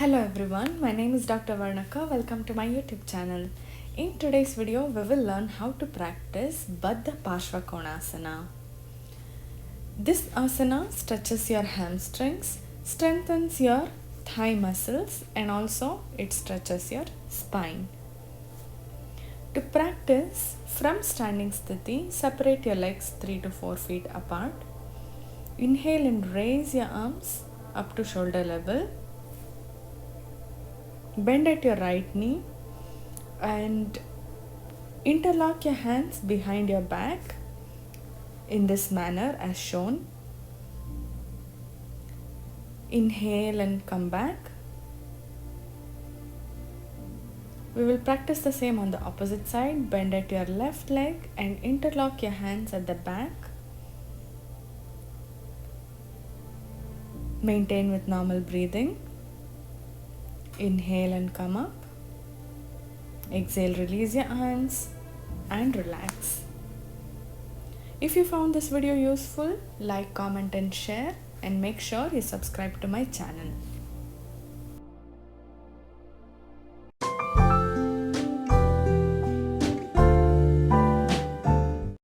Hello everyone, my name is Dr. Varnaka. Welcome to my YouTube channel. In today's video, we will learn how to practice Baddha parsvakonasana. This asana stretches your hamstrings, strengthens your thigh muscles, and also it stretches your spine. To practice from standing sthiti, separate your legs 3 to 4 feet apart. Inhale and raise your arms up to shoulder level. Bend at your right knee and interlock your hands behind your back in this manner as shown. Inhale and come back. We will practice the same on the opposite side. Bend at your left leg and interlock your hands at the back. Maintain with normal breathing. Inhale and come up. Exhale, release your hands and relax. If you found this video useful, like, comment and share, and make sure you subscribe to my channel.